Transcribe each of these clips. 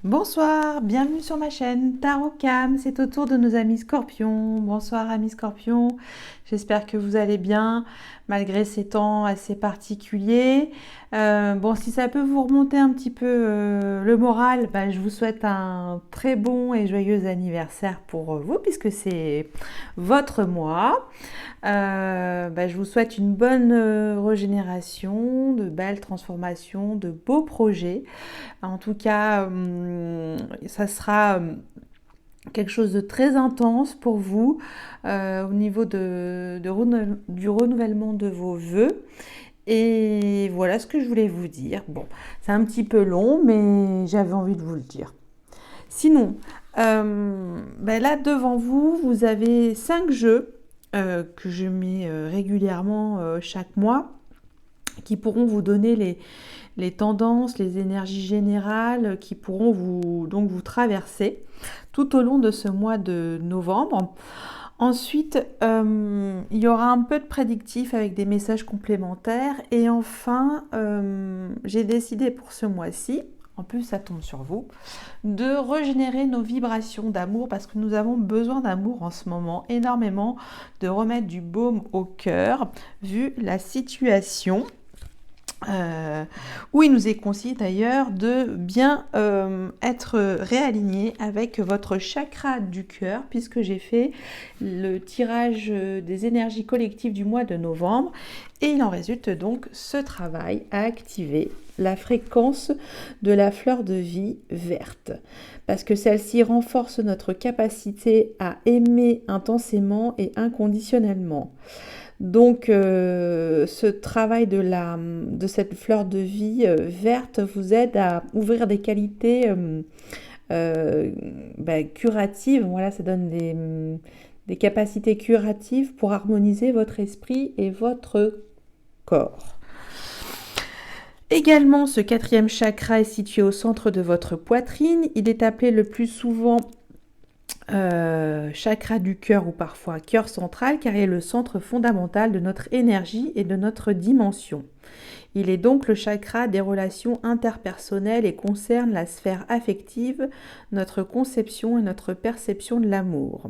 Bonsoir, bienvenue sur ma chaîne Tarot Cam, c'est au tour de nos amis Scorpions. Bonsoir amis Scorpions, j'espère que vous allez bien malgré ces temps assez particuliers. Bon, si ça peut vous remonter un petit peu le moral, je vous souhaite un très bon et joyeux anniversaire pour vous puisque c'est votre mois. Je vous souhaite une bonne régénération, de belles transformations, de beaux projets. En tout cas, ça sera quelque chose de très intense pour vous au niveau du renouvellement de vos vœux. Et voilà ce que je voulais vous dire. Bon, c'est un petit peu long, mais j'avais envie de vous le dire. Sinon, là devant vous, vous avez 5 jeux que je mets régulièrement chaque mois qui pourront vous donner les tendances, les énergies générales qui pourront vous traverser tout au long de ce mois de novembre. Ensuite, il y aura un peu de prédictif avec des messages complémentaires. Et enfin, j'ai décidé pour ce mois-ci, en plus ça tombe sur vous, de régénérer nos vibrations d'amour parce que nous avons besoin d'amour en ce moment, énormément, de remettre du baume au cœur vu la situation. Où il nous est conseillé d'ailleurs de bien être réaligné avec votre chakra du cœur puisque j'ai fait le tirage des énergies collectives du mois de novembre et il en résulte donc ce travail à activer la fréquence de la fleur de vie verte parce que celle-ci renforce notre capacité à aimer intensément et inconditionnellement. Donc, ce travail de cette fleur de vie verte vous aide à ouvrir des qualités curatives. Voilà, ça donne des capacités curatives pour harmoniser votre esprit et votre corps. Également, ce 4e chakra est situé au centre de votre poitrine. Il est appelé le plus souvent chakra du cœur ou parfois cœur central car il est le centre fondamental de notre énergie et de notre dimension. Il est donc le chakra des relations interpersonnelles et concerne la sphère affective, notre conception et notre perception de l'amour.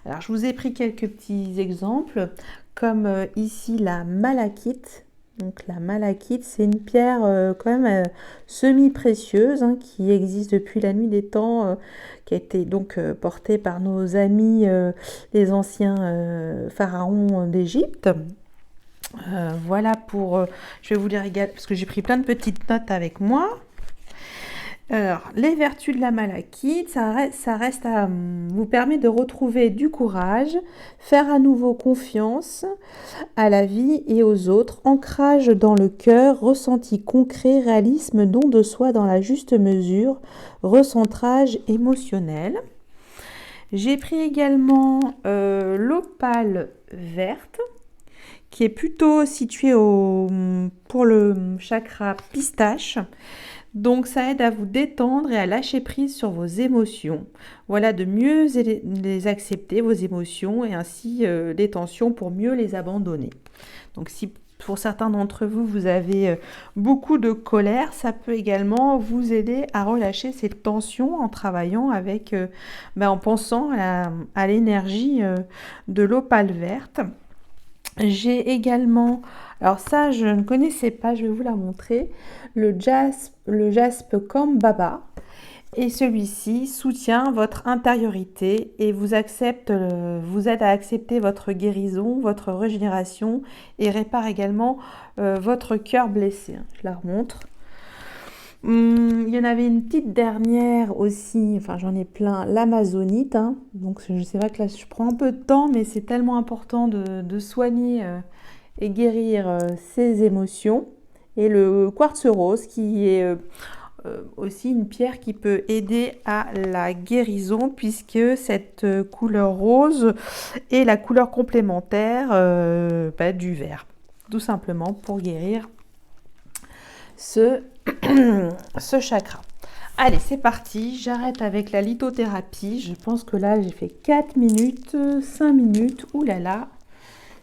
Alors je vous ai pris quelques petits exemples comme ici la malachite. Donc la malachite, c'est une pierre quand même semi-précieuse qui existe depuis la nuit des temps, qui a été donc portée par nos amis les anciens pharaons d'Égypte. Voilà pour... je vais vous lire également, parce que j'ai pris plein de petites notes avec moi. Alors, les vertus de la malachite, ça reste à vous permet de retrouver du courage, faire à nouveau confiance à la vie et aux autres, ancrage dans le cœur, ressenti concret, réalisme, don de soi dans la juste mesure, recentrage émotionnel. J'ai pris également l'opale verte, qui est plutôt située pour le chakra pistache. Donc ça aide à vous détendre et à lâcher prise sur vos émotions. Voilà, de mieux les accepter, vos émotions, et ainsi les tensions pour mieux les abandonner. Donc si pour certains d'entre vous, vous avez beaucoup de colère, ça peut également vous aider à relâcher ces tensions en travaillant avec, en pensant à l'énergie de l'opale verte. J'ai également, alors ça je ne connaissais pas, je vais vous la montrer, le jaspe Kambaba. Et celui-ci soutient votre intériorité et vous aide à accepter votre guérison, votre régénération et répare également votre cœur blessé. Je la remontre. Il y en avait une petite dernière aussi, enfin j'en ai plein, l'amazonite. Donc je sais pas que là je prends un peu de temps, mais c'est tellement important de soigner et guérir ses émotions. Et le quartz rose qui est aussi une pierre qui peut aider à la guérison puisque cette couleur rose est la couleur complémentaire du vert. Tout simplement pour guérir ce chakra. Allez, c'est parti, j'arrête avec la lithothérapie. Je pense que là, j'ai fait 4 minutes, 5 minutes. Ouh là là,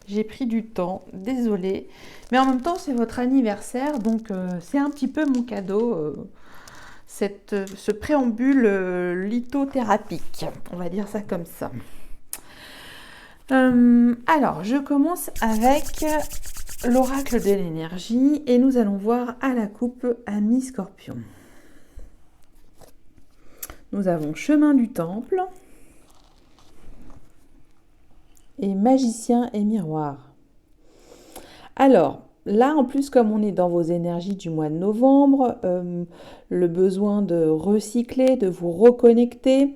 j'ai pris du temps, désolée. Mais en même temps, c'est votre anniversaire, donc c'est un petit peu mon cadeau. ce préambule lithothérapique. On va dire ça comme ça. Alors, je commence avec l'oracle de l'énergie et nous allons voir à la coupe Amis Scorpion. Nous avons chemin du temple et magicien et miroir. Alors, là, en plus, comme on est dans vos énergies du mois de novembre, le besoin de recycler, de vous reconnecter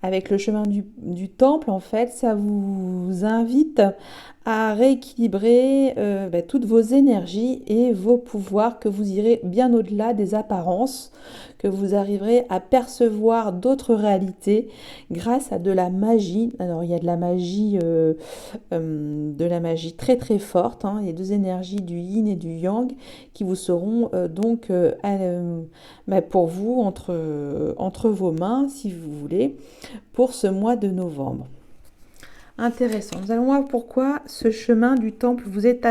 avec le chemin du temple, en fait, ça vous invite à rééquilibrer toutes vos énergies et vos pouvoirs, que vous irez bien au-delà des apparences, que vous arriverez à percevoir d'autres réalités grâce à de la magie. Alors, il y a de la magie très très forte, hein. Il y a deux énergies du yin et du yang qui vous seront pour vous entre vos mains, si vous voulez, pour ce mois de novembre. Intéressant. Nous allons voir pourquoi ce chemin du temple vous est...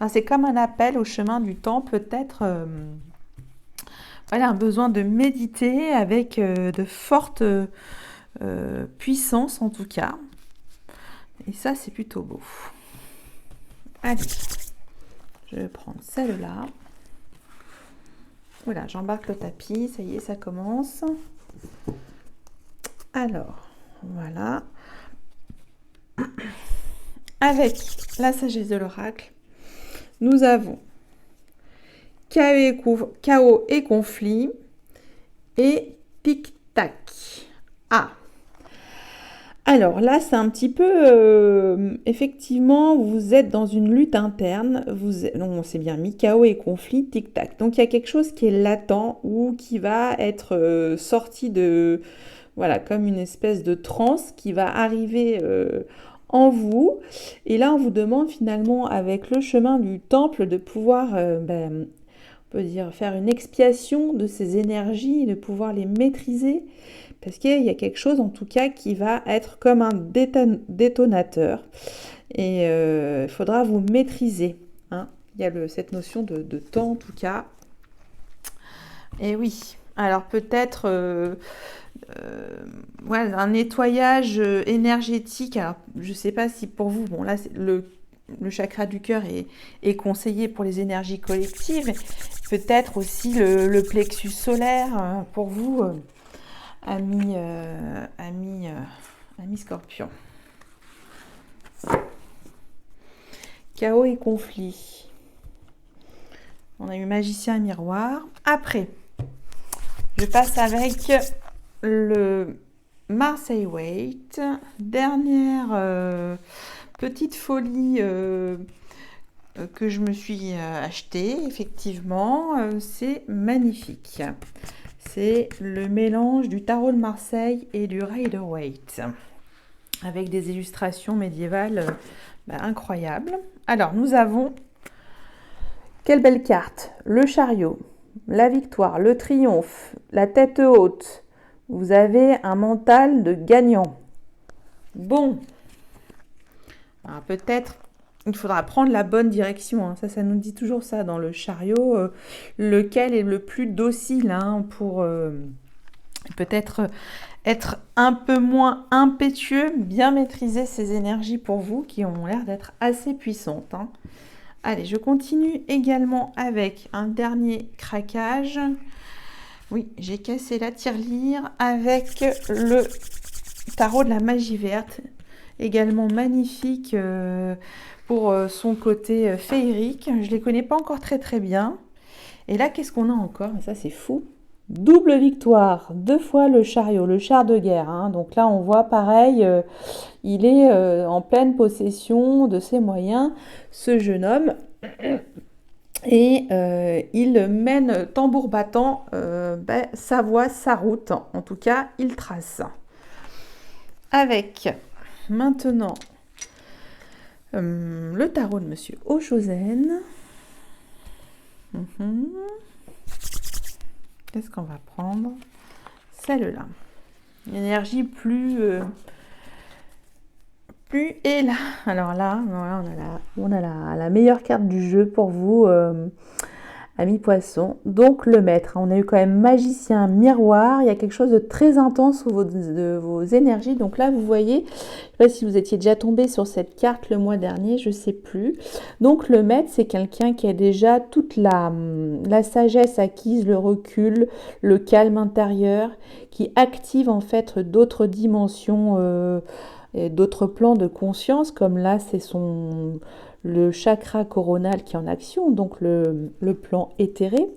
c'est comme un appel au chemin du temple, peut-être un besoin de méditer avec de fortes puissances en tout cas. Et ça, c'est plutôt beau. Allez, je vais prendre celle-là. Voilà, j'embarque le tapis, ça y est, ça commence. Alors, voilà. Avec la sagesse de l'oracle, nous avons chaos et conflit et tic-tac. Ah! Alors là, c'est un petit peu, effectivement, vous êtes dans une lutte interne, non, c'est bien mis, chaos et conflit, tic-tac. Donc il y a quelque chose qui est latent ou qui va être sorti de, voilà, comme une espèce de transe qui va arriver en vous. Et là, on vous demande finalement, avec le chemin du temple, de pouvoir, on peut dire, faire une expiation de ces énergies, de pouvoir les maîtriser. Parce qu'il y a quelque chose, en tout cas, qui va être comme un détonateur. Et il faudra vous maîtriser. Hein. Il y a cette notion de temps, en tout cas. Et oui. Alors, peut-être un nettoyage énergétique. Alors, je ne sais pas si pour vous... Bon, là, le chakra du cœur est conseillé pour les énergies collectives. Peut-être aussi le plexus solaire pour vous... Amis Scorpion. Chaos et conflit. On a eu magicien et miroir. Après, je passe avec le Marseille Weight. Dernière petite folie que je me suis achetée. Effectivement, c'est magnifique. C'est le mélange du tarot de Marseille et du Rider-Waite, avec des illustrations médiévales incroyables. Alors, nous avons, quelle belle carte, le chariot, la victoire, le triomphe, la tête haute. Vous avez un mental de gagnant. Bon, alors peut-être il faudra prendre la bonne direction. Hein. Ça nous dit toujours ça dans le chariot. Lequel est le plus docile pour peut-être être un peu moins impétueux, bien maîtriser ces énergies pour vous qui ont l'air d'être assez puissantes. Hein. Allez, je continue également avec un dernier craquage. Oui, j'ai cassé la tirelire avec le tarot de la magie verte. Également magnifique pour son côté féerique. Je ne les connais pas encore très très bien. Et là, qu'est-ce qu'on a encore? Ça, c'est fou. Double victoire, 2 fois le chariot, le char de guerre. Hein. Donc là, on voit pareil, il est en pleine possession de ses moyens, ce jeune homme. Et il mène tambour battant sa voie, sa route. En tout cas, il trace. Avec maintenant le tarot de Monsieur Ochozen. Qu'est-ce qu'on va prendre? Celle-là. Une énergie plus est là. Alors là, on a la meilleure carte du jeu pour vous. Ami Poisson, donc le maître. On a eu quand même magicien, miroir. Il y a quelque chose de très intense de vos énergies. Donc là, vous voyez, je ne sais pas si vous étiez déjà tombé sur cette carte le mois dernier, je ne sais plus. Donc le maître, c'est quelqu'un qui a déjà toute la sagesse acquise, le recul, le calme intérieur, qui active en fait d'autres dimensions, et d'autres plans de conscience, comme là, c'est le chakra coronal qui est en action, donc le plan éthéré.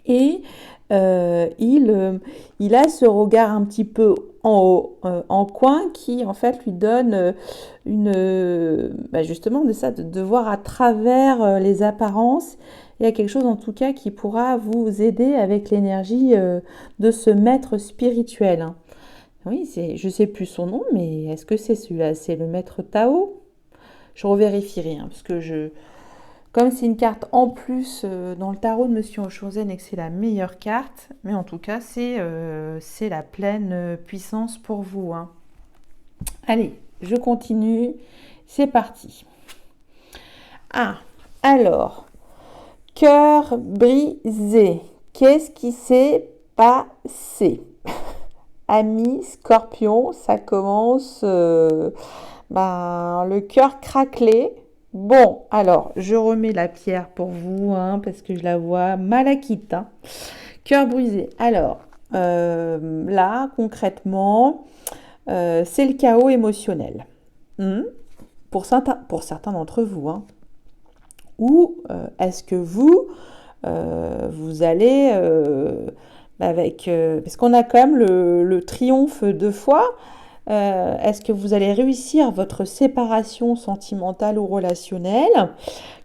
Et il a ce regard un petit peu en haut, en coin, qui en fait lui donne justement de voir à travers les apparences. Il y a quelque chose en tout cas qui pourra vous aider avec l'énergie de ce maître spirituel. Hein. Oui, je ne sais plus son nom, mais est-ce que c'est celui-là? C'est le maître Tao? Je revérifierai, hein, parce que comme c'est une carte en plus dans le tarot de Monsieur Oshozen et que c'est la meilleure carte, mais en tout cas, c'est la pleine puissance pour vous. Hein. Allez, je continue. C'est parti. Ah, alors, cœur brisé. Qu'est-ce qui s'est passé? Ami Scorpion, ça commence le cœur craquelé. Bon, alors, je remets la pierre pour vous, hein, parce que je la vois malachite. Hein. Cœur brisé. Alors, là, concrètement, c'est le chaos émotionnel. Pour certains d'entre vous. Hein. Ou est-ce que vous allez... parce qu'on a quand même le triomphe 2 fois. Est-ce que vous allez réussir votre séparation sentimentale ou relationnelle,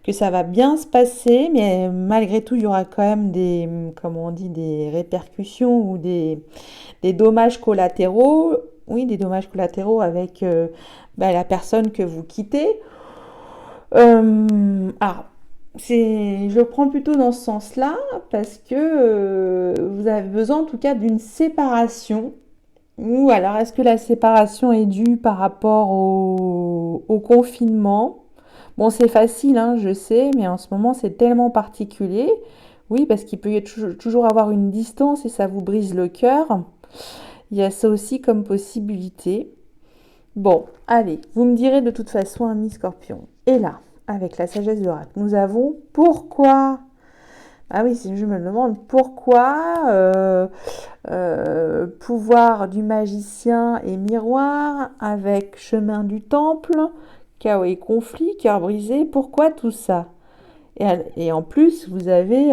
que ça va bien se passer, mais malgré tout, il y aura quand même des répercussions ou des dommages collatéraux. Oui, des dommages collatéraux avec la personne que vous quittez. Je le prends plutôt dans ce sens-là parce que vous avez besoin en tout cas d'une séparation. Ou alors est-ce que la séparation est due par rapport au confinement? Bon, c'est facile, hein, je sais, mais en ce moment c'est tellement particulier. Oui, parce qu'il peut y toujours avoir une distance et ça vous brise le cœur. Il y a ça aussi comme possibilité. Bon, allez, vous me direz de toute façon, ami Scorpion. Et là, avec la sagesse de l'oracle, nous avons pourquoi. Ah oui, si je me demande pourquoi pouvoir du magicien et miroir avec chemin du temple, chaos et conflit, cœur brisé, pourquoi tout ça? Et en plus, vous avez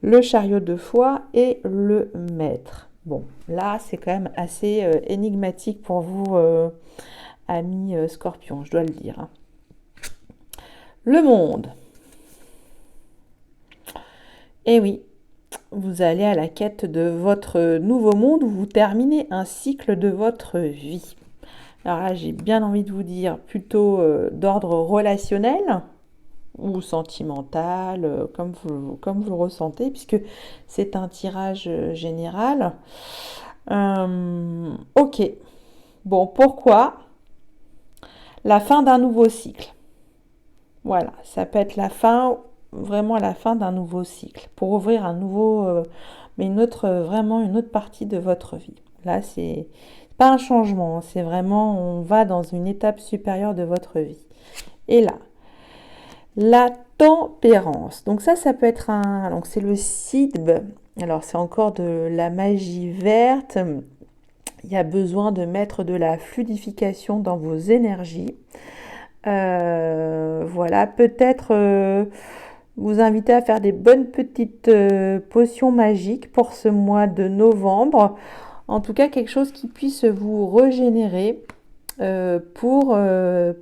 le chariot de foi et le maître. Bon, là, c'est quand même assez énigmatique pour vous, amis Scorpion, je dois le dire. Hein. Le monde. Eh oui, vous allez à la quête de votre nouveau monde où vous terminez un cycle de votre vie. Alors là, j'ai bien envie de vous dire plutôt d'ordre relationnel ou sentimental, comme vous le ressentez, puisque c'est un tirage général. Ok. Bon, pourquoi? La fin d'un nouveau cycle. Voilà, ça peut être vraiment la fin d'un nouveau cycle, pour ouvrir un nouveau, mais vraiment une autre partie de votre vie. Là, c'est pas un changement, c'est vraiment, on va dans une étape supérieure de votre vie. Et là, la tempérance. Donc ça peut être donc c'est le Sidbe. Alors c'est encore de la magie verte. Il y a besoin de mettre de la fluidification dans vos énergies. Voilà, peut-être vous inviter à faire des bonnes petites potions magiques pour ce mois de novembre. En tout cas, quelque chose qui puisse vous régénérer pour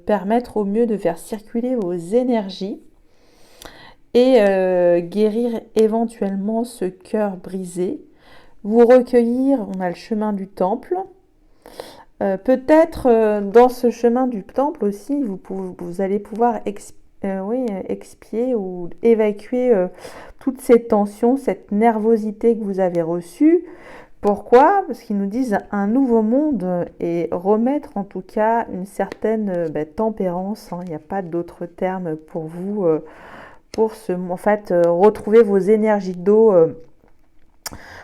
permettre au mieux de faire circuler vos énergies et guérir éventuellement ce cœur brisé. Vous recueillir, on a le chemin du temple. Peut-être dans ce chemin du temple aussi, vous allez pouvoir expier ou évacuer toutes ces tensions, cette nervosité que vous avez reçue. Pourquoi? Parce qu'ils nous disent un nouveau monde et remettre en tout cas une certaine tempérance. Hein. Il n'y a pas d'autre terme pour vous pour en fait, retrouver vos énergies d'eau.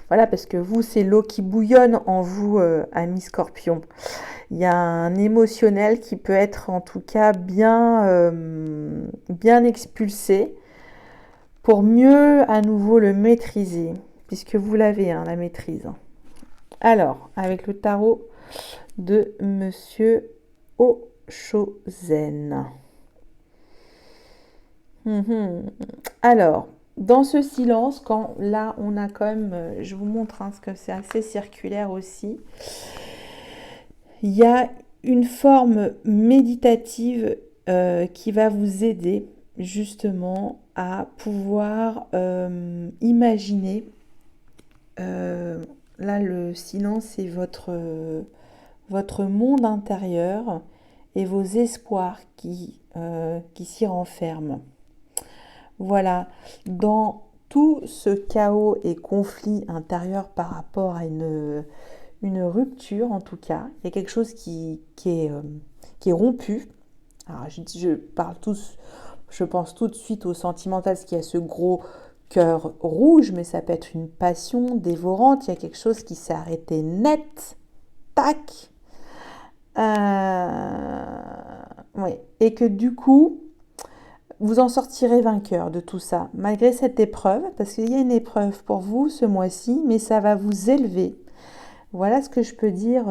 Voilà, parce que vous, c'est l'eau qui bouillonne en vous, amis Scorpion. Il y a un émotionnel qui peut être en tout cas bien expulsé pour mieux à nouveau le maîtriser, puisque vous l'avez, hein, la maîtrise. Alors, avec le tarot de Monsieur Oshozen. Alors, dans ce silence, quand là, on a quand même, je vous montre hein, parce que c'est assez circulaire aussi, il y a une forme méditative qui va vous aider justement à pouvoir imaginer. Là, le silence, c'est votre monde intérieur et vos espoirs qui s'y renferment. Voilà, dans tout ce chaos et conflit intérieur par rapport à une rupture, en tout cas, il y a quelque chose qui est rompu. Alors, je pense tout de suite au sentimental, parce qu'il y a ce gros cœur rouge, mais ça peut être une passion dévorante. Il y a quelque chose qui s'est arrêté net, tac. Oui. Et que du coup, vous en sortirez vainqueur de tout ça, malgré cette épreuve, parce qu'il y a une épreuve pour vous ce mois-ci, mais ça va vous élever. Voilà ce que je peux dire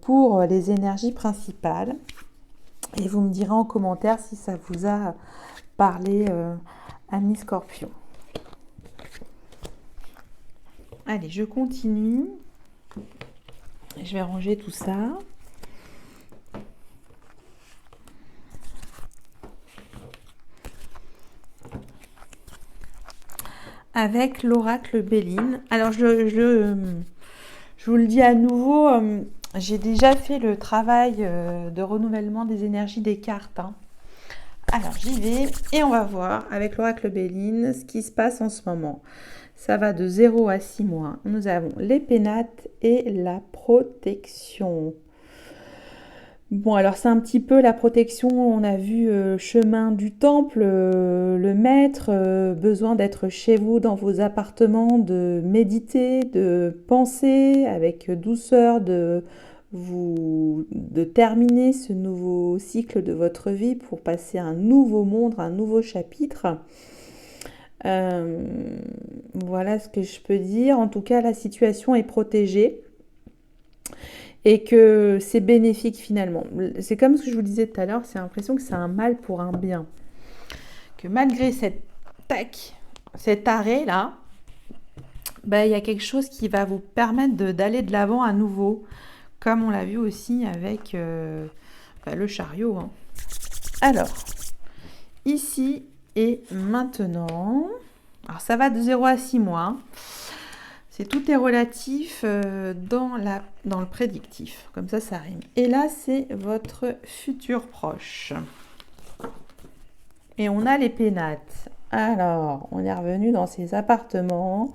pour les énergies principales. Et vous me direz en commentaire si ça vous a parlé, amis Scorpion. Allez, je continue. Je vais ranger tout ça. Avec l'oracle Béline. Alors, je vous le dis à nouveau, j'ai déjà fait le travail de renouvellement des énergies des cartes. Hein. Alors, j'y vais et on va voir avec l'oracle Béline ce qui se passe en ce moment. Ça va de 0 à 6 mois. Nous avons les pénates et la protection. Bon, alors c'est un petit peu la protection, on a vu chemin du temple, le maître, besoin d'être chez vous dans vos appartements, de méditer, de penser avec douceur, de terminer ce nouveau cycle de votre vie pour passer à un nouveau monde, un nouveau chapitre. Voilà ce que je peux dire. En tout cas, la situation est protégée. Et que c'est bénéfique finalement. C'est comme ce que je vous disais tout à l'heure, c'est l'impression que c'est un mal pour un bien. Que malgré cet arrêt là, il y a quelque chose qui va vous permettre d'aller de l'avant à nouveau, comme on l'a vu aussi avec le chariot. Hein. Alors, ici et maintenant, alors ça va de 0 à 6 mois. Hein. Tout est relatif dans le prédictif. Comme ça rime. Et là, c'est votre futur proche. Et on a les pénates. Alors, on est revenu dans ses appartements.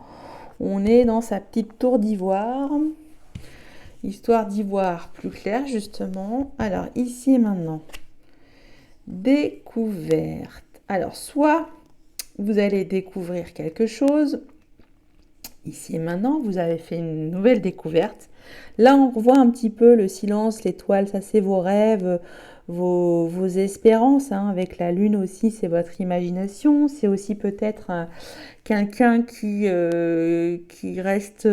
On est dans sa petite tour d'ivoire. Histoire d'ivoire plus clair, justement. Alors, ici et maintenant. Découverte. Alors, soit vous allez découvrir quelque chose. Ici et maintenant, vous avez fait une nouvelle découverte. Là, on revoit un petit peu le silence, l'étoile, ça c'est vos rêves, vos espérances. Hein. Avec la lune aussi, c'est votre imagination. C'est aussi peut-être quelqu'un qui reste,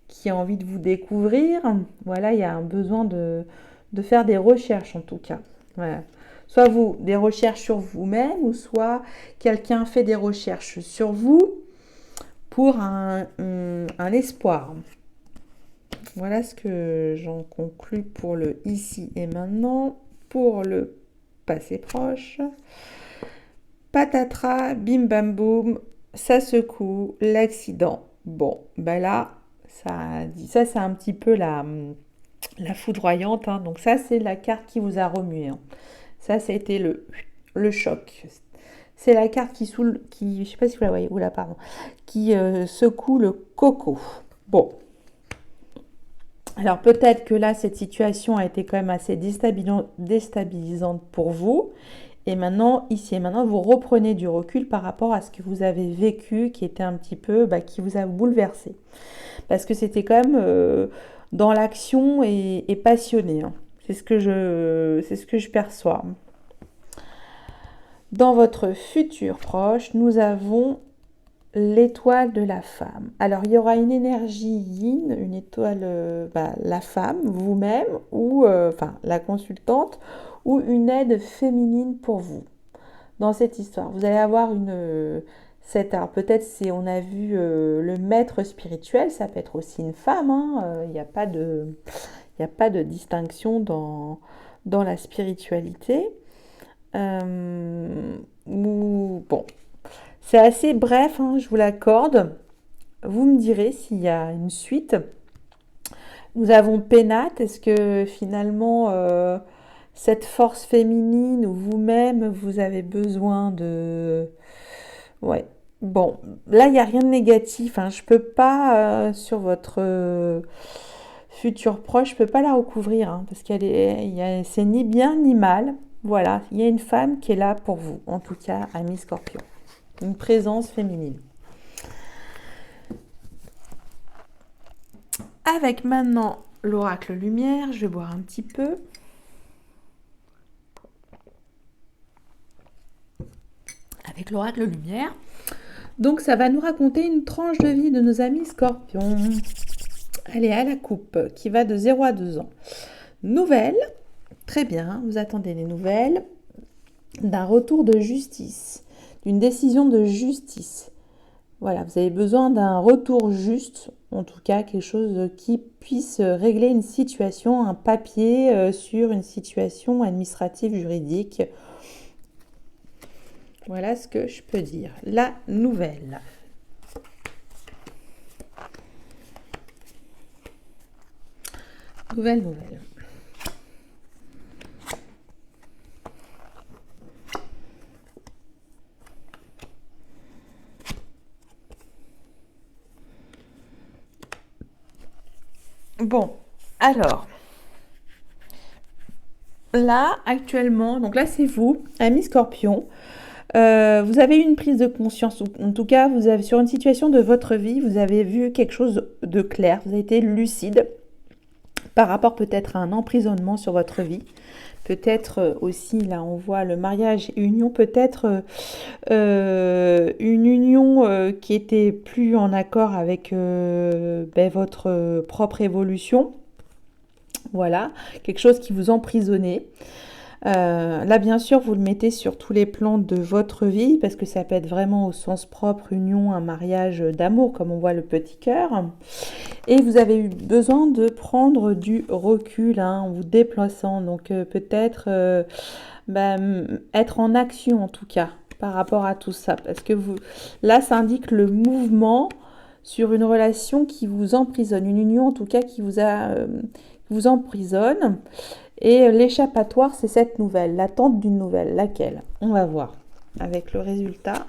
qui a envie de vous découvrir. Voilà, il y a un besoin de faire des recherches en tout cas. Voilà. Soit des recherches sur vous-même, ou soit quelqu'un fait des recherches sur vous pour un espoir. Voilà ce que j'en conclus pour le ici et maintenant. Pour le passé proche, patatras, bim bam boum, ça secoue, l'accident. Bon, là, ça c'est un petit peu la foudroyante. Hein. Donc ça, c'est la carte qui vous a remué. Hein. Ça a été le choc. C'est la carte qui je sais pas si vous la voyez, qui secoue le coco. Bon. Alors peut-être que là, cette situation a été quand même assez déstabilisante pour vous Et maintenant, ici et maintenant, vous reprenez du recul par rapport à ce que vous avez vécu, qui était un petit peu, qui vous a bouleversé. Parce que c'était quand même dans l'action et passionné, hein. C'est ce que je perçois. Dans votre futur proche, nous avons l'étoile de la femme. Alors, il y aura une énergie yin, une étoile, la femme, vous-même, ou la consultante, ou une aide féminine pour vous. Dans cette histoire, vous allez avoir alors peut-être si on a vu le maître spirituel, ça peut être aussi une femme, hein, il n'y a pas de distinction dans la spiritualité. Bon, c'est assez bref, hein, je vous l'accorde. Vous me direz s'il y a une suite. Nous avons Pénate. Est-ce que finalement, cette force féminine ou vous-même, vous avez besoin de... Ouais. Bon, là, il n'y a rien de négatif, hein. Je peux pas, sur votre futur proche, je peux pas la recouvrir, hein, parce c'est ni bien ni mal. Voilà, il y a une femme qui est là pour vous, en tout cas, ami Scorpion. Une présence féminine. Avec maintenant l'oracle lumière, je vais boire un petit peu. Avec l'oracle lumière. Donc ça va nous raconter une tranche de vie de nos amis Scorpions. Allez, à la coupe, qui va de 0 à 2 ans. Nouvelle, très bien, vous attendez les nouvelles, d'un retour de justice, d'une décision de justice. Voilà, vous avez besoin d'un retour juste, en tout cas quelque chose qui puisse régler une situation, un papier sur une situation administrative, juridique. Voilà ce que je peux dire. La nouvelle. Nouvelle. Bon, alors, là, actuellement, donc là, c'est vous, ami Scorpion. Vous avez eu une prise de conscience, ou en tout cas, vous avez, sur une situation de votre vie, vous avez vu quelque chose de clair, vous avez été lucide par rapport peut-être à un emprisonnement sur votre vie. Peut-être aussi, là on voit le mariage et union, peut-être une union qui était plus en accord avec votre propre évolution. Voilà, quelque chose qui vous emprisonnait. Là, bien sûr, vous le mettez sur tous les plans de votre vie, parce que ça peut être vraiment au sens propre, union, un mariage d'amour, comme on voit le petit cœur. Et vous avez eu besoin de prendre du recul, hein, en vous déplaçant. Donc peut-être être en action, en tout cas, par rapport à tout ça. Parce que là, ça indique le mouvement sur une relation qui vous emprisonne, une union, en tout cas, qui vous emprisonne. Et l'échappatoire, c'est cette nouvelle, l'attente d'une nouvelle. Laquelle? On va voir avec le résultat.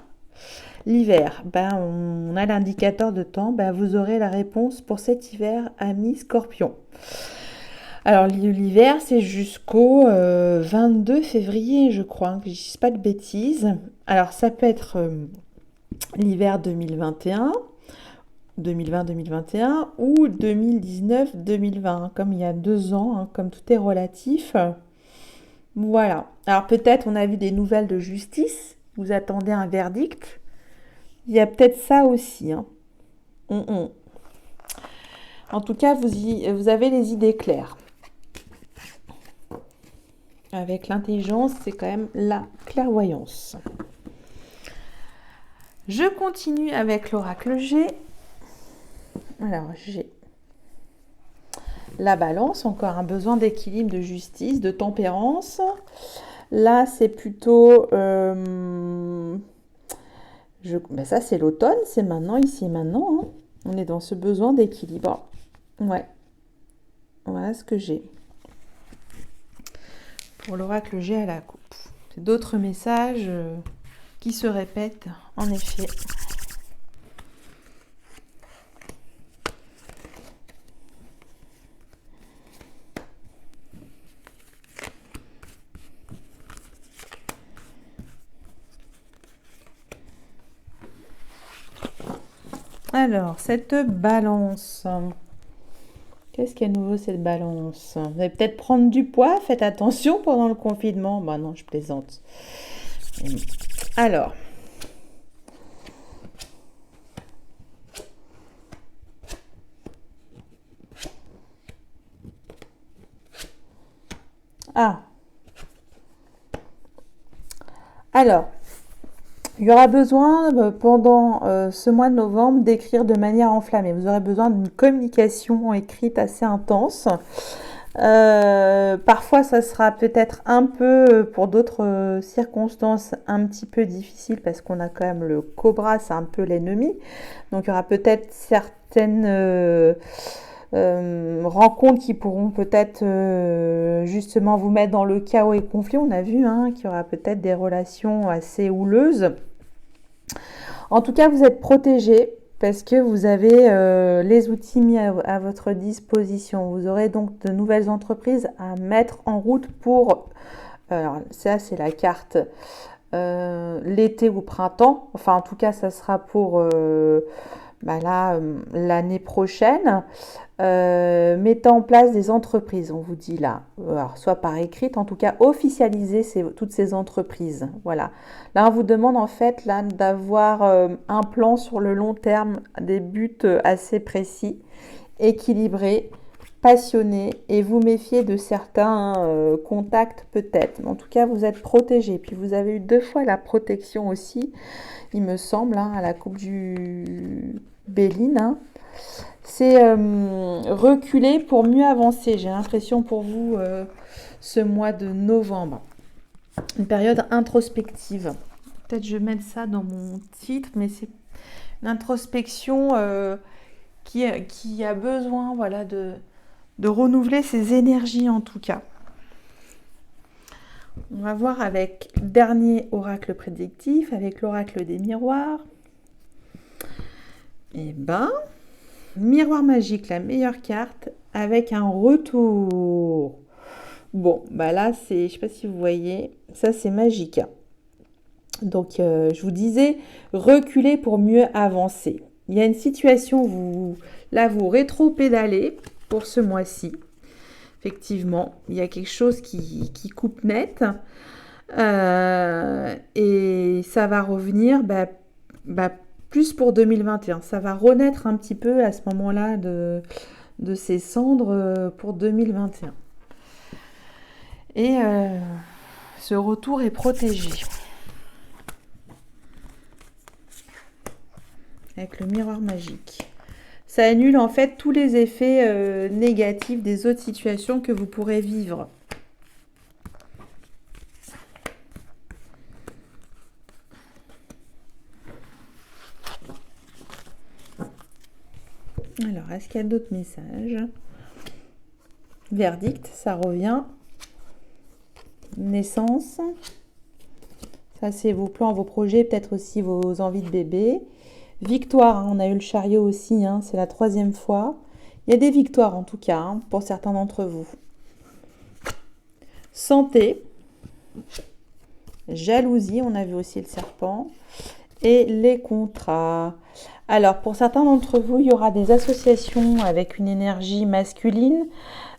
L'hiver, on a l'indicateur de temps, vous aurez la réponse pour cet hiver, ami Scorpion. Alors l'hiver, c'est jusqu'au 22 février, je crois, que je ne dise pas de bêtises. Alors ça peut être l'hiver 2020-2021 ou 2019-2020, comme il y a 2 ans, hein, comme tout est relatif. Voilà. Alors peut-être on a vu des nouvelles de justice, vous attendez un verdict. Il y a peut-être ça aussi, hein. En tout cas, vous avez les idées claires. Avec l'intelligence, c'est quand même la clairvoyance. Je continue avec l'oracle G. Alors, G. La balance, encore un besoin d'équilibre, de justice, de tempérance. Là, c'est plutôt... ça, c'est l'automne, c'est maintenant, ici et maintenant, hein. On est dans ce besoin d'équilibre. Ouais. Voilà ce que j'ai. Pour l'oracle G à la coupe. C'est d'autres messages qui se répètent, en effet. Alors, cette balance, qu'est-ce qu'il y a de nouveau cette balance? Vous allez peut-être prendre du poids, faites attention pendant le confinement. Bah non, je plaisante. Alors, ah, alors, il y aura besoin pendant ce mois de novembre d'écrire de manière enflammée. Vous aurez besoin d'une communication écrite assez intense. Parfois, ça sera peut-être un peu, pour d'autres circonstances, un petit peu difficile parce qu'on a quand même le cobra, c'est un peu l'ennemi. Donc, il y aura peut-être certaines rencontres qui pourront peut-être justement vous mettre dans le chaos et conflit. On a vu qu'il y aura peut-être des relations assez houleuses. En tout cas, vous êtes protégé parce que vous avez les outils mis à votre disposition. Vous aurez donc de nouvelles entreprises à mettre en route pour... alors ça, c'est la carte l'été ou printemps. Enfin, en tout cas, ça sera pour l'année prochaine. Mettez en place des entreprises, on vous dit là, alors, soit par écrit, en tout cas officialiser toutes ces entreprises. Voilà. Là, on vous demande en fait là d'avoir un plan sur le long terme, des buts assez précis, équilibrés, passionnés, et vous méfiez de certains contacts peut-être. Mais en tout cas, vous êtes protégé. Puis vous avez eu 2 fois la protection aussi, il me semble, à la Coupe du Béline. C'est reculer pour mieux avancer. J'ai l'impression pour vous ce mois de novembre. Une période introspective. Peut-être je vais mettre ça dans mon titre, mais c'est une introspection qui a besoin de renouveler ses énergies en tout cas. On va voir avec dernier oracle prédictif, avec l'oracle des miroirs. Et miroir magique, la meilleure carte, avec un retour. Bon, là, je sais pas si vous voyez, ça c'est magique. Donc, je vous disais, reculer pour mieux avancer. Il y a une situation, vous rétro-pédalez pour ce mois-ci. Effectivement, il y a quelque chose qui coupe net. Et ça va revenir plus pour 2021. Ça va renaître un petit peu à ce moment-là de ces cendres pour 2021. Et ce retour est protégé. Avec le miroir magique. Ça annule en fait tous les effets négatifs des autres situations que vous pourrez vivre. Alors, est-ce qu'il y a d'autres messages? Verdict, ça revient. Naissance. Ça, c'est vos plans, vos projets, peut-être aussi vos envies de bébé. Victoire, on a eu le chariot aussi, c'est la 3e fois. Il y a des victoires en tout cas, pour certains d'entre vous. Santé. Jalousie, on a vu aussi le serpent. Et les contrats. Alors, pour certains d'entre vous, il y aura des associations avec une énergie masculine.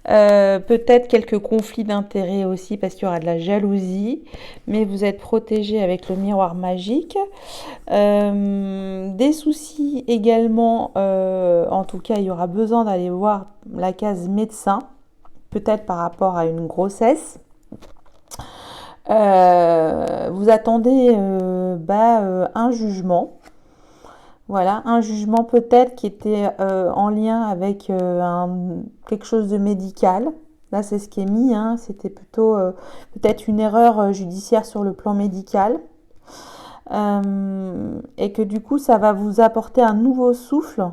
Peut-être quelques conflits d'intérêts aussi parce qu'il y aura de la jalousie. Mais vous êtes protégé avec le miroir magique. Des soucis également. En tout cas, il y aura besoin d'aller voir la case médecin. Peut-être par rapport à une grossesse. Vous attendez un jugement. Voilà, un jugement peut-être qui était en lien avec quelque chose de médical. Là, c'est ce qui est mis. C'était plutôt peut-être une erreur judiciaire sur le plan médical. Et que du coup, ça va vous apporter un nouveau souffle.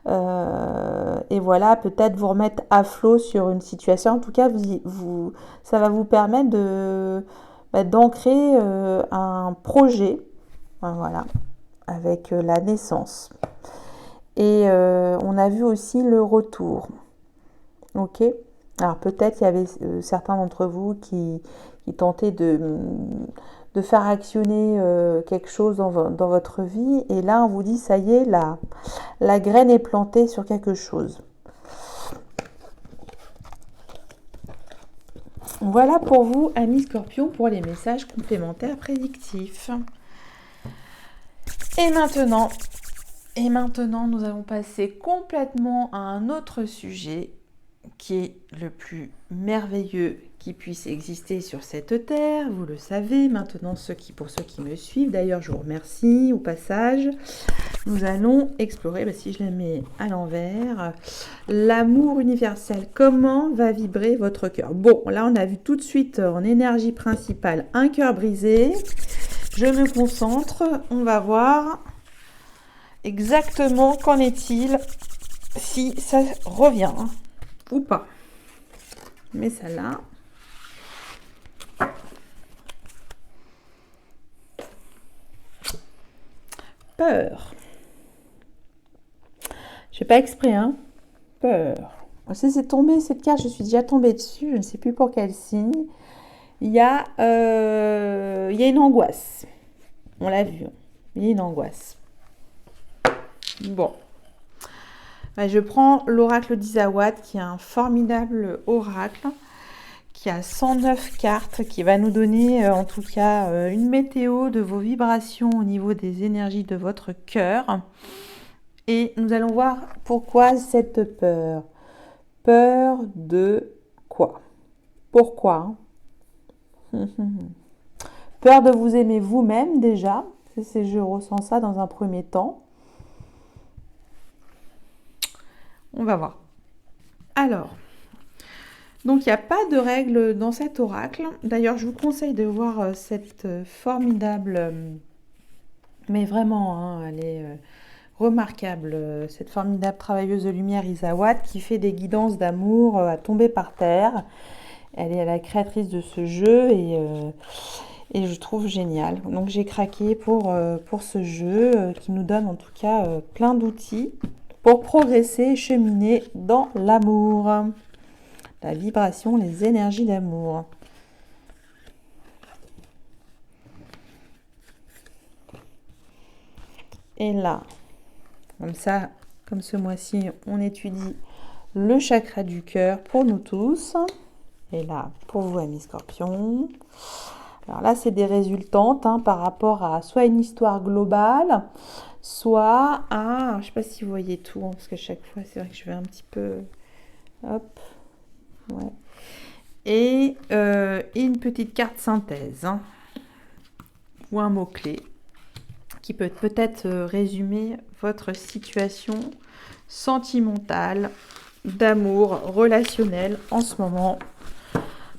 Et voilà, peut-être vous remettre à flot sur une situation. En tout cas, ça va vous permettre d'ancrer un projet. Voilà, avec la naissance. Et on a vu aussi le retour. Ok. Alors peut-être il y avait certains d'entre vous qui tentaient de de faire actionner quelque chose dans votre vie. Et là, on vous dit, ça y est, la graine est plantée sur quelque chose. Voilà pour vous, amis Scorpion, pour les messages complémentaires prédictifs. Et maintenant, nous allons passer complètement à un autre sujet qui est le plus merveilleux qui puisse exister sur cette terre. Vous le savez maintenant, pour ceux qui me suivent. D'ailleurs, je vous remercie au passage. Nous allons explorer, si je la mets à l'envers, l'amour universel. Comment va vibrer votre cœur? Bon, là, on a vu tout de suite en énergie principale un cœur brisé. Je me concentre. On va voir exactement qu'en est-il si ça revient ou pas. Mais celle-là. Peur. Je fais pas exprès, hein. Peur. Si c'est tombé cette carte, je suis déjà tombée dessus. Je ne sais plus pour quel signe. Il y a une angoisse. On l'a vu. Il y a une angoisse. Bon. Je prends l'oracle d'Isawat, qui est un formidable oracle, qui a 109 cartes, qui va nous donner en tout cas une météo de vos vibrations au niveau des énergies de votre cœur. Et nous allons voir pourquoi cette peur. Peur de quoi? Pourquoi? Peur de vous aimer vous-même déjà. Je ressens ça dans un premier temps. On va voir. Alors, donc il n'y a pas de règle dans cet oracle. D'ailleurs, je vous conseille de voir cette formidable, mais vraiment, elle est remarquable, cette formidable travailleuse de lumière Isawat qui fait des guidances d'amour à tomber par terre. Elle est la créatrice de ce jeu et je trouve génial. Donc j'ai craqué pour ce jeu qui nous donne en tout cas plein d'outils pour progresser et cheminer dans l'amour, la vibration, les énergies d'amour. Et là, comme ça, comme ce mois-ci, on étudie le chakra du cœur pour nous tous. Et là, pour vous, amis Scorpions. Alors là, c'est des résultantes par rapport à soit une histoire globale, soit à, je ne sais pas si vous voyez tout, parce que chaque fois, c'est vrai que je vais un petit peu, hop, ouais. Et une petite carte synthèse, ou un mot-clé, qui peut peut-être résumer votre situation sentimentale, d'amour, relationnel en ce moment,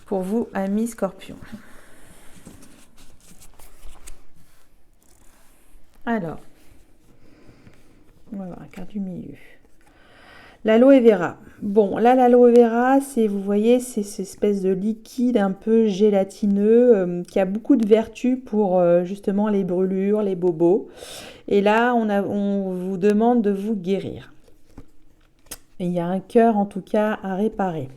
pour vous, amis Scorpions. Alors, on va voir la carte du milieu. L'aloe vera. Bon, là, l'aloe vera, c'est, vous voyez, c'est cette espèce de liquide un peu gélatineux qui a beaucoup de vertus pour justement les brûlures, les bobos. Et là, on vous demande de vous guérir. Et il y a un cœur, en tout cas, à réparer.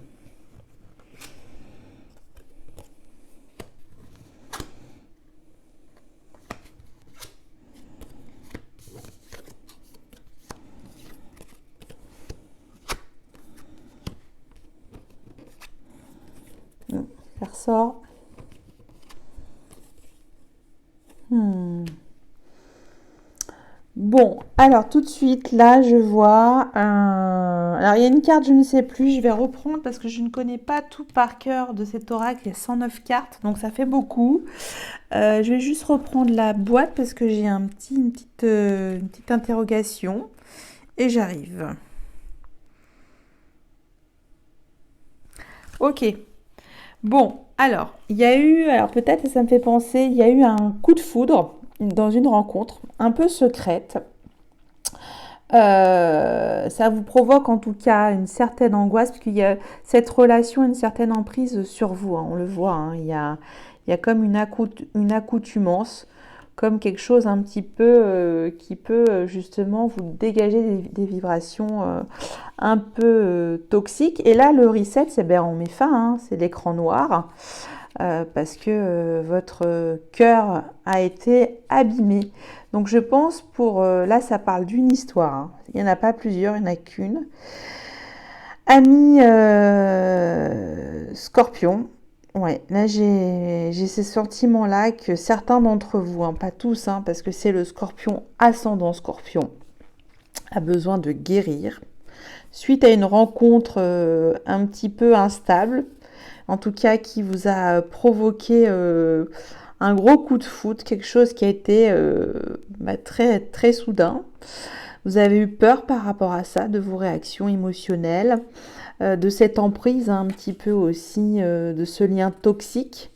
Ça ressort. Bon, alors tout de suite, là, je vois alors, il y a une carte, je ne sais plus, je vais reprendre parce que je ne connais pas tout par cœur de cet oracle. Il y a 109 cartes, donc ça fait beaucoup. Je vais juste reprendre la boîte parce que j'ai une petite interrogation. Et j'arrive. Ok. Bon, alors, il y a eu, alors peut-être ça me fait penser, il y a eu un coup de foudre dans une rencontre un peu secrète. Ça vous provoque en tout cas une certaine angoisse, parce qu'il y a cette relation, une certaine emprise sur vous, on le voit, il y a comme une accoutumance, comme quelque chose un petit peu qui peut justement vous dégager des vibrations un peu toxiques. Et là, le reset, on met fin, c'est l'écran noir. parce que votre cœur a été abîmé. Donc je pense là ça parle d'une histoire, hein. Il n'y en a pas plusieurs, il n'y en a qu'une. Ami Scorpion, ouais, là j'ai ces sentiments-là que certains d'entre vous, hein, pas tous, hein, parce que c'est le Scorpion ascendant Scorpion, a besoin de guérir suite à une rencontre un petit peu instable, en tout cas qui vous a provoqué un gros coup de foudre, quelque chose qui a été très, très soudain. Vous avez eu peur par rapport à ça, de vos réactions émotionnelles, de cette emprise, hein, un petit peu aussi de ce lien toxique.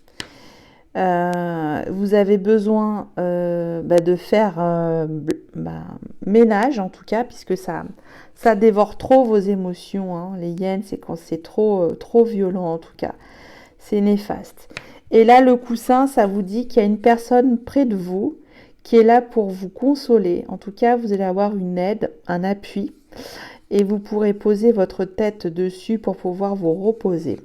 Vous avez besoin de faire ménage, en tout cas, puisque ça dévore trop vos émotions, hein. Les hyènes, c'est quand c'est trop violent, en tout cas. C'est néfaste. Et là, le coussin, ça vous dit qu'il y a une personne près de vous qui est là pour vous consoler. En tout cas, vous allez avoir une aide, un appui, et vous pourrez poser votre tête dessus pour pouvoir vous reposer.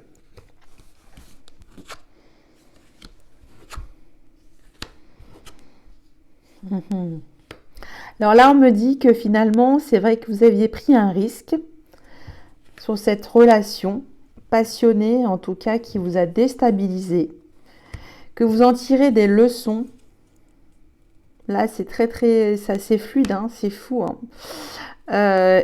Alors là, on me dit que finalement, c'est vrai que vous aviez pris un risque sur cette relation passionnée, en tout cas, qui vous a déstabilisé, que vous en tirez des leçons. Là, c'est c'est fluide, hein, c'est fou, hein.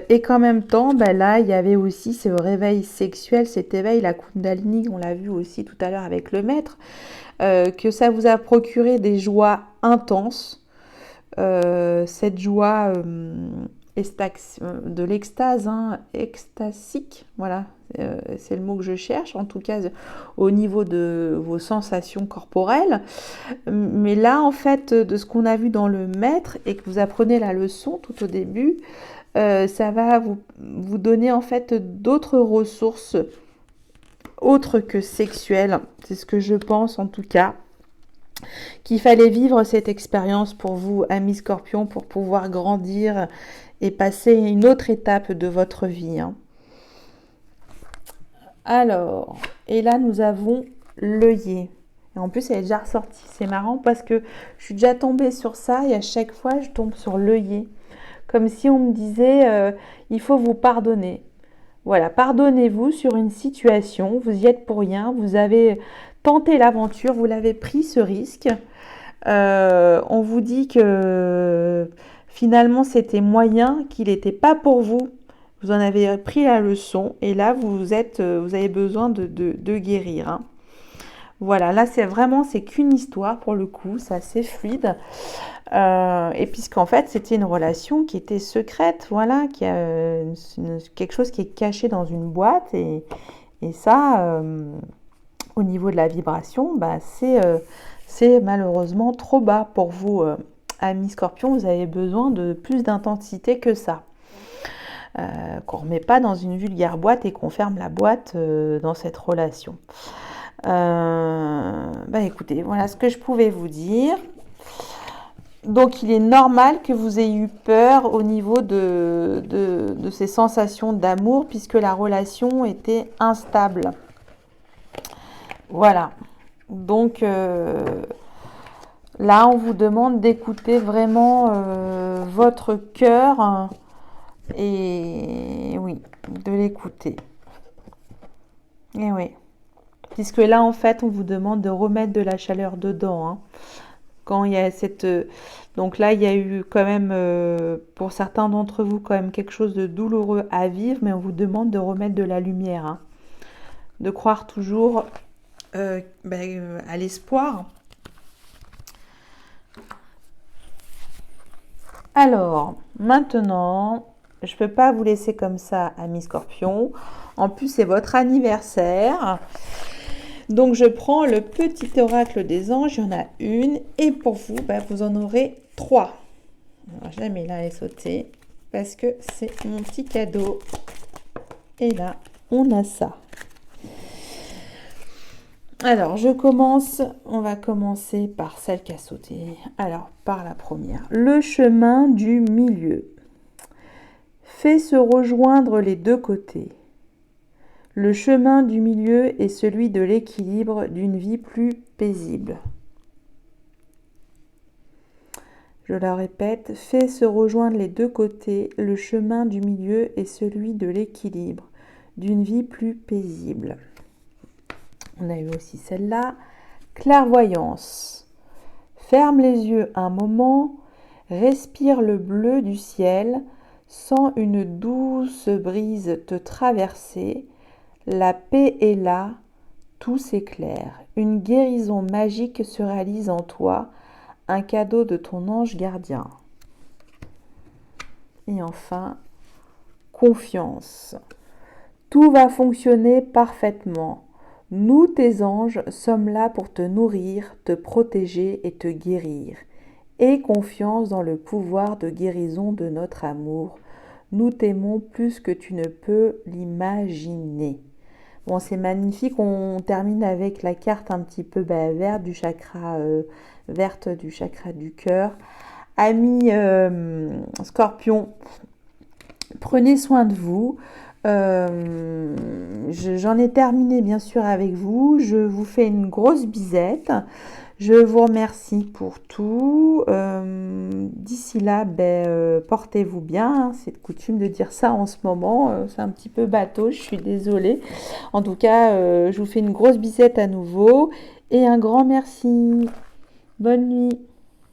Et qu'en même temps, là, il y avait aussi ce réveil sexuel, cet éveil, la Kundalini, on l'a vu aussi tout à l'heure avec le maître, que ça vous a procuré des joies intenses, cette joie de l'extase, hein, extasique, voilà, c'est le mot que je cherche, en tout cas au niveau de vos sensations corporelles. Mais là, en fait, de ce qu'on a vu dans le maître et que vous apprenez la leçon tout au début, ça va vous donner en fait d'autres ressources autres que sexuelles. C'est ce que je pense en tout cas. Qu'il fallait vivre cette expérience pour vous, amis Scorpion, pour pouvoir grandir et passer une autre étape de votre vie, hein. Alors, et là nous avons l'œillet. Et en plus, elle est déjà ressortie. C'est marrant parce que je suis déjà tombée sur ça et à chaque fois, je tombe sur l'œillet. Comme si on me disait, il faut vous pardonner. Voilà, pardonnez-vous sur une situation, vous y êtes pour rien, vous avez tenté l'aventure, vous l'avez pris ce risque. On vous dit que finalement c'était moyen, qu'il n'était pas pour vous. Vous en avez pris la leçon et là vous avez besoin de guérir, hein. Voilà, là c'est qu'une histoire pour le coup, c'est assez fluide. Et puisqu'en fait c'était une relation qui était secrète, voilà, quelque chose qui est caché dans une boîte et ça, au niveau de la vibration, c'est malheureusement trop bas pour vous, amis Scorpion. Vous avez besoin de plus d'intensité que ça. Qu'on ne remet pas dans une vulgaire boîte et qu'on ferme la boîte dans cette relation. Écoutez, voilà ce que je pouvais vous dire. Donc il est normal que vous ayez eu peur au niveau de ces sensations d'amour puisque la relation était instable. Voilà. Donc là, on vous demande d'écouter vraiment votre cœur et oui, de l'écouter. Et oui. Puisque là, en fait, on vous demande de remettre de la chaleur dedans, hein. Quand il y a donc là, il y a eu quand même, pour certains d'entre vous, quand même quelque chose de douloureux à vivre, mais on vous demande de remettre de la lumière, hein. De croire toujours à l'espoir. Alors, maintenant, je ne peux pas vous laisser comme ça, amis Scorpion. En plus, c'est votre anniversaire. Donc, je prends le petit oracle des anges. Il y en a une. Et pour vous, vous en aurez 3. Alors, je la mets là, elle est sautée. Parce que c'est mon petit cadeau. Et là, on a ça. Alors, on va commencer par celle qui a sauté. Alors, par la première. Le chemin du milieu. Fait se rejoindre les deux côtés. Le chemin du milieu est celui de l'équilibre d'une vie plus paisible. Je la répète, fais se rejoindre les deux côtés. Le chemin du milieu est celui de l'équilibre, d'une vie plus paisible. On a eu aussi celle-là. Clairvoyance. Ferme les yeux un moment, respire le bleu du ciel, sens une douce brise te traverser. La paix est là, tout s'éclaire. Une guérison magique se réalise en toi, un cadeau de ton ange gardien. Et enfin, confiance. Tout va fonctionner parfaitement. Nous, tes anges, sommes là pour te nourrir, te protéger et te guérir. Aie confiance dans le pouvoir de guérison de notre amour. Nous t'aimons plus que tu ne peux l'imaginer. Bon, c'est magnifique. On termine avec la carte un petit peu verte du chakra du cœur. Amis Scorpion, prenez soin de vous. J'en ai terminé bien sûr avec vous. Je vous fais une grosse bisette. Je vous remercie pour tout. D'ici là, portez-vous bien. C'est de coutume de dire ça en ce moment. C'est un petit peu bateau, je suis désolée. En tout cas, je vous fais une grosse bisette à nouveau. Et un grand merci. Bonne nuit.